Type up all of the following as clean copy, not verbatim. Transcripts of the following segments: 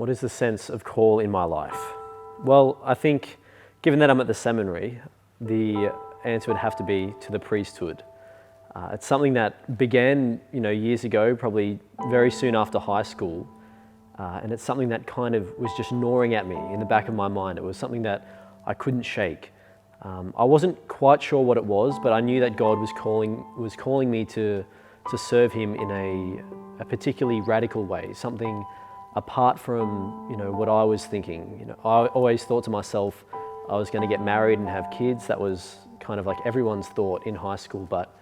What is the sense of call in my life? Well, I think given that I'm at the seminary, the answer would have to be to the priesthood. It's something that began, years ago, probably very soon after high school, and it's something that kind of was just gnawing at me in the back of my mind. It was something that I couldn't shake. I wasn't quite sure what it was, but I knew that God was calling me to serve Him in a particularly radical way, something apart from what I was thinking. I always thought to myself I was going to get married and have kids. That was kind of like everyone's thought in high school, but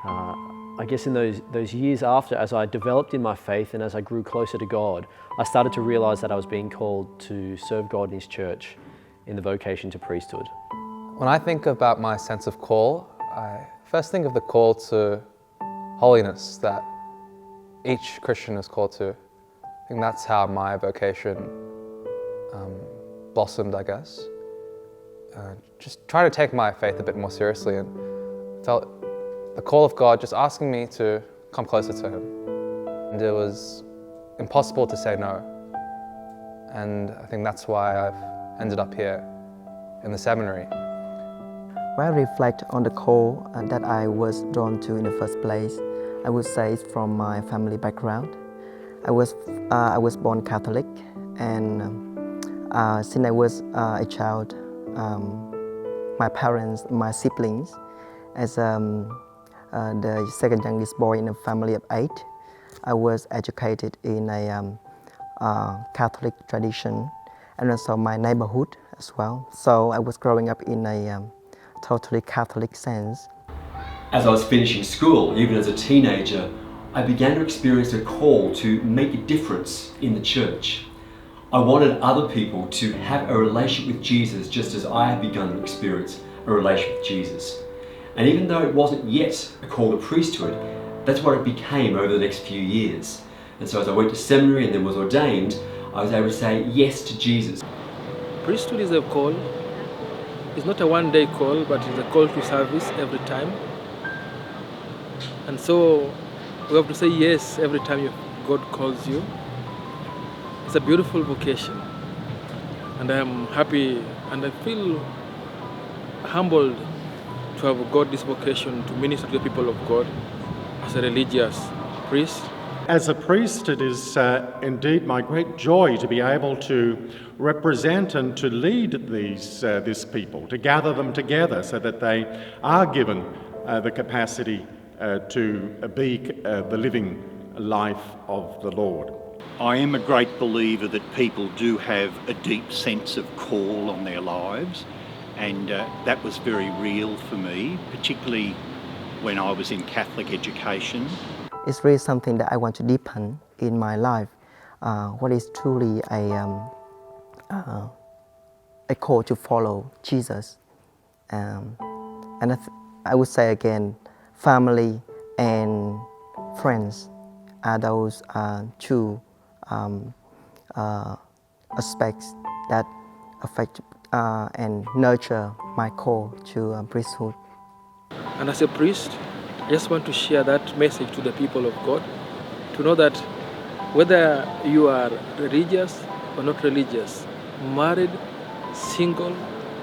I guess in those years after, as I developed in my faith and as I grew closer to God, I started to realize that I was being called to serve God in His church in the vocation to priesthood. When I think about my sense of call, I first think of the call to holiness that each Christian is called to. I think that's how my vocation blossomed, I guess. Just trying to take my faith a bit more seriously, and felt the call of God just asking me to come closer to Him. And it was impossible to say no. And I think that's why I've ended up here in the seminary. When I reflect on the call that I was drawn to in the first place, I would say it's from my family background. I was born Catholic, and since I was a child, my parents, my siblings, as the second youngest boy in a family of 8, I was educated in a Catholic tradition, and also my neighborhood as well. So I was growing up in a totally Catholic sense. As I was finishing school, even as a teenager, I began to experience a call to make a difference in the church. I wanted other people to have a relationship with Jesus just as I had begun to experience a relationship with Jesus. And even though it wasn't yet a call to priesthood, that's what it became over the next few years. And so as I went to seminary and then was ordained, I was able to say yes to Jesus. Priesthood is a call. It's not a one-day call, but it's a call to service every time. And so we have to say yes every time God calls you. It's a beautiful vocation. And I am happy and I feel humbled to have got this vocation to minister to the people of God as a religious priest. As a priest, it is indeed my great joy to be able to represent and to lead this people, to gather them together so that they are given the capacity to be the living life of the Lord. I am a great believer that people do have a deep sense of call on their lives, and that was very real for me, particularly when I was in Catholic education. It's really something that I want to deepen in my life. What is truly a call to follow Jesus. And I would say again, family and friends are those two aspects that affect and nurture my call to priesthood. And as a priest, I just want to share that message to the people of God, to know that whether you are religious or not religious, married, single,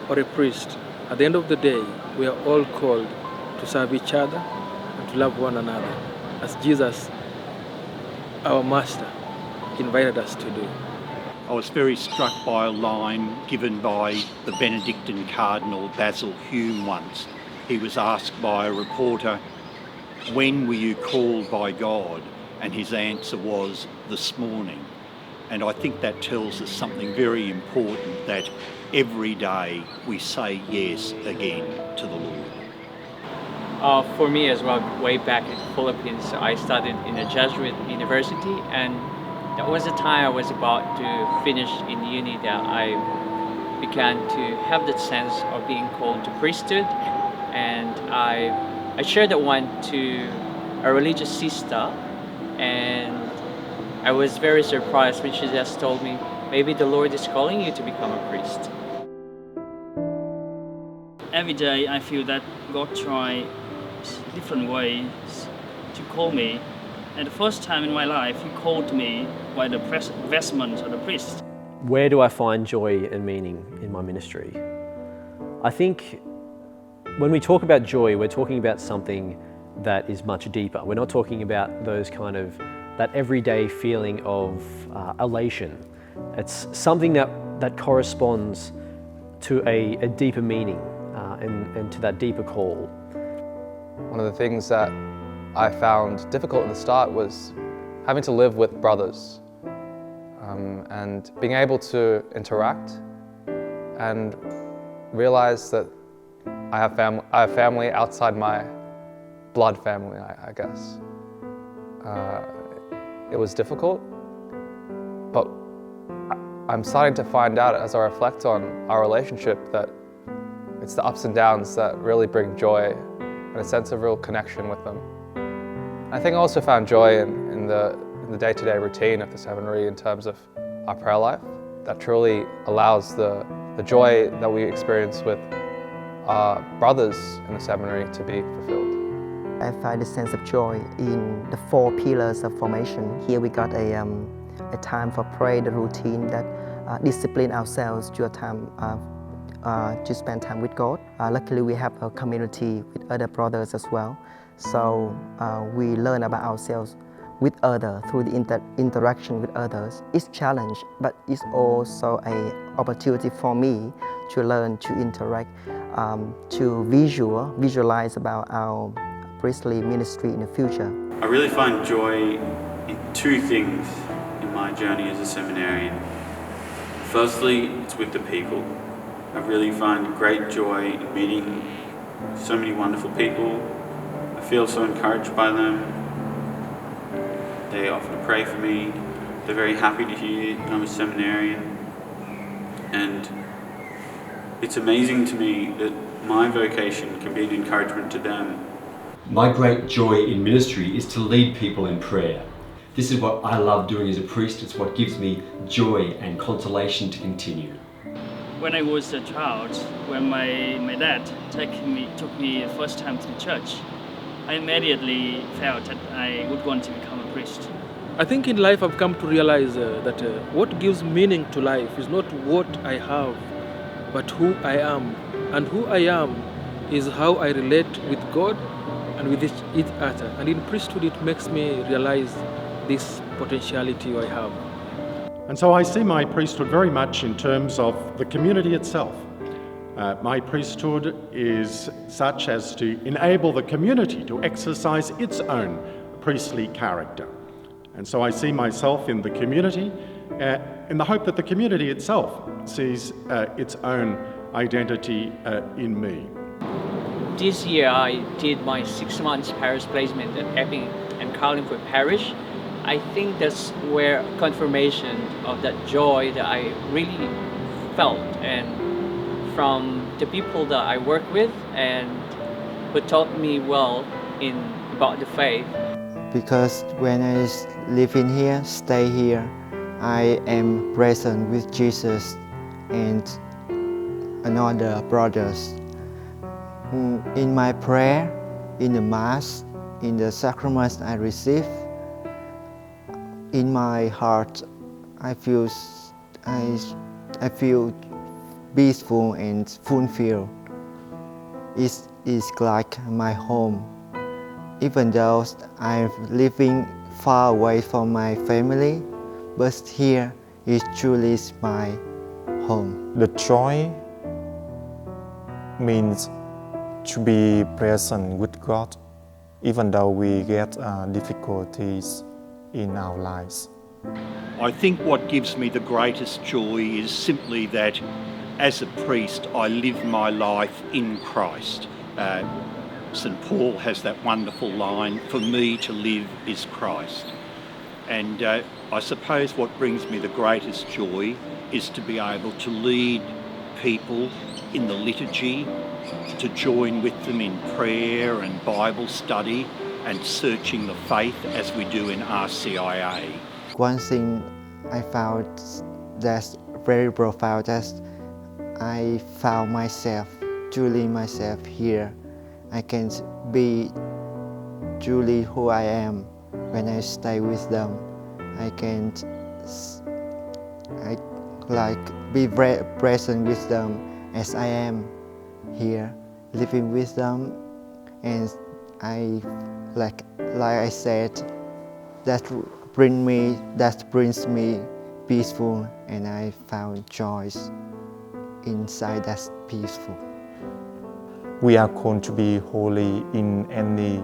or a priest, at the end of the day, we are all called to serve each other and to love one another, as Jesus, our Master, invited us to do. I was very struck by a line given by the Benedictine Cardinal Basil Hume once. He was asked by a reporter, "When were you called by God?" And his answer was, "This morning." And I think that tells us something very important, that every day we say yes again to the Lord. For me as well, way back in the Philippines, I studied in a Jesuit university, and that was the time I was about to finish in uni that I began to have that sense of being called to priesthood, and I shared that one to a religious sister, and I was very surprised when she just told me, maybe the Lord is calling you to become a priest. Every day I feel that God tries different ways to call me, And the first time in my life, He called me by the vestments of the priest. Where do I find joy and meaning in my ministry? I think when we talk about joy, we're talking about something that is much deeper. We're not talking about those kind of, that everyday feeling of elation. It's something that corresponds to a deeper meaning and to that deeper call. One of the things that I found difficult at the start was having to live with brothers and being able to interact and realize that I have family outside my blood family, I guess. It was difficult, but I'm starting to find out as I reflect on our relationship that it's the ups and downs that really bring joy and a sense of real connection with them. I think I also found joy in the day-to-day routine of the seminary in terms of our prayer life that truly allows the joy that we experience with our brothers in the seminary to be fulfilled. I find a sense of joy in the 4 pillars of formation. Here we got a time for prayer, the routine that discipline ourselves to a time to spend time with God. Luckily, we have a community with other brothers as well. So we learn about ourselves with others through the interaction with others. It's a challenge, but it's also an opportunity for me to learn, to interact, to visualize about our priestly ministry in the future. I really find joy in 2 things in my journey as a seminarian. Firstly, it's with the people. I really find great joy in meeting so many wonderful people. I feel so encouraged by them. They often pray for me. They're very happy to hear that I'm a seminarian. And it's amazing to me that my vocation can be an encouragement to them. My great joy in ministry is to lead people in prayer. This is what I love doing as a priest. It's what gives me joy and consolation to continue. When I was a child, when my dad took me the first time to the church, I immediately felt that I would want to become a priest. I think in life I've come to realize that what gives meaning to life is not what I have, but who I am. And who I am is how I relate with God and with each other. And in priesthood it makes me realize this potentiality I have. And so I see my priesthood very much in terms of the community itself. My priesthood is such as to enable the community to exercise its own priestly character. And so I see myself in the community in the hope that the community itself sees its own identity in me. This year I did my 6 months parish placement at Epping and Carlingford Parish. I think that's where confirmation of that joy that I really felt, and from the people that I work with and who taught me well about the faith. Because when I live in here, stay here, I am present with Jesus and another brothers. In my prayer, in the Mass, in the sacraments I receive, in my heart, I feel peaceful and fulfilled. It is like my home. Even though I'm living far away from my family, but here it truly is my home. The joy means to be present with God, even though we get difficulties in our lives. I think what gives me the greatest joy is simply that as a priest I live my life in Christ. St. Paul has that wonderful line, "For me to live is Christ." And I suppose what brings me the greatest joy is to be able to lead people in the liturgy, to join with them in prayer and Bible study and searching the faith as we do in RCIA. One thing I found that's very profound, that I found myself, truly myself here. I can be truly who I am when I stay with them, I can be present with them as I am here, living with them, and I like I said, that brings me peaceful, and I found joy inside that's peaceful. We are called to be holy in any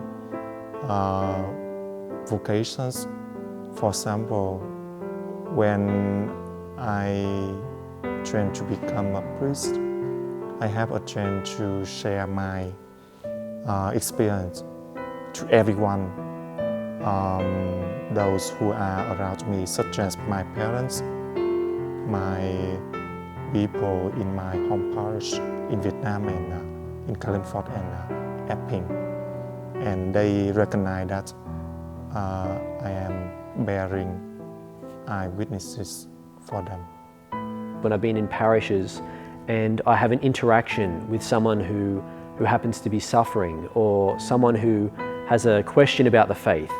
vocations. For example, when I train to become a priest, I have a chance to share my experience to everyone, those who are around me, such as my parents, my people in my home parish in Vietnam and in Calenfort and Epping. And they recognize that I am bearing eyewitnesses for them. When I've been in parishes and I have an interaction with someone who happens to be suffering, or someone who has a question about the faith,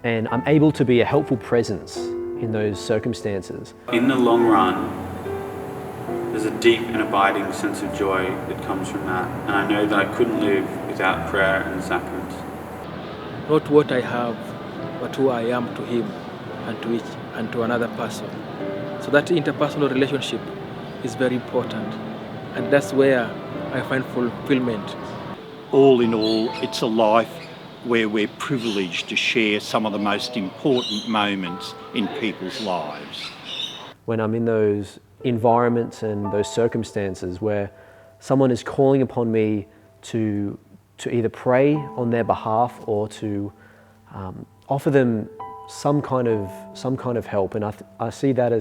and I'm able to be a helpful presence in those circumstances. In the long run, there's a deep and abiding sense of joy that comes from that. And I know that I couldn't live without prayer and the sacraments. Not what I have, but who I am to him and to another person. So that interpersonal relationship is very important. And that's where I find fulfillment. All in all, it's a life where we're privileged to share some of the most important moments in people's lives. When I'm in those environments and those circumstances where someone is calling upon me to either pray on their behalf or to offer them some kind of help, and I see that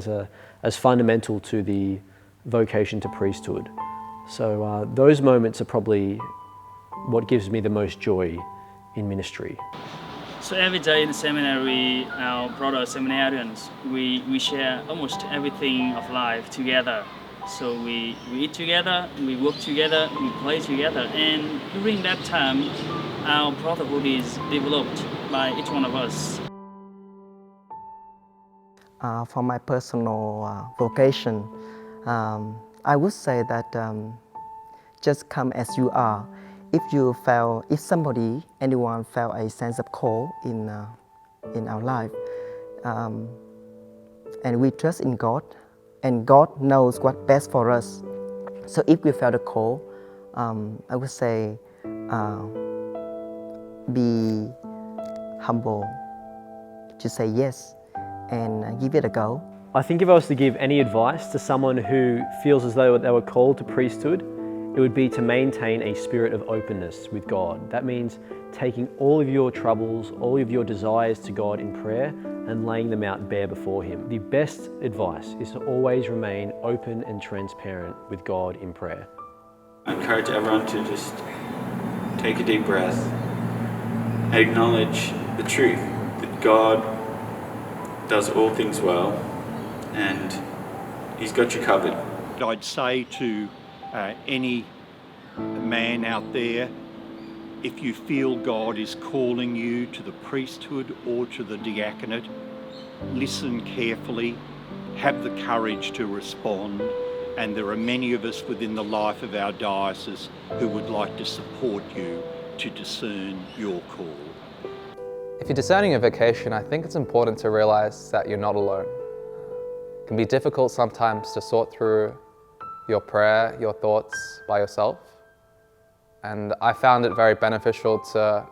as fundamental to the vocation to priesthood. So those moments are probably what gives me the most joy in ministry. So every day in the seminary, our brother seminarians, we share almost everything of life together. So we eat together, we work together, we play together, and during that time, our brotherhood is developed by each one of us. For my personal vocation, I would say that just come as you are. If anyone felt a sense of call in our life, and we trust in God, and God knows what's best for us. So if we felt a call, I would say, be humble to say yes and give it a go. I think if I was to give any advice to someone who feels as though they were called to priesthood, it would be to maintain a spirit of openness with God. That means taking all of your troubles, all of your desires to God in prayer and laying them out bare before Him. The best advice is to always remain open and transparent with God in prayer. I encourage everyone to just take a deep breath and acknowledge the truth that God does all things well and He's got you covered. I'd say to any man out there, if you feel God is calling you to the priesthood or to the diaconate, listen carefully, have the courage to respond, and there are many of us within the life of our diocese who would like to support you to discern your call. If you're discerning a vocation, I think it's important to realize that you're not alone. It can be difficult sometimes to sort through your prayer, your thoughts by yourself. And I found it very beneficial to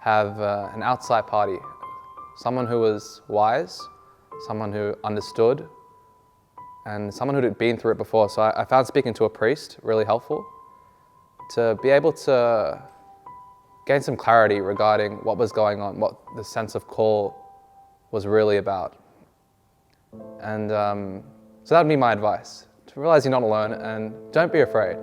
have an outside party, someone who was wise, someone who understood, and someone who had been through it before. So I found speaking to a priest really helpful to be able to gain some clarity regarding what was going on, what the sense of call was really about. And so that would be my advice, to realize you're not alone and don't be afraid.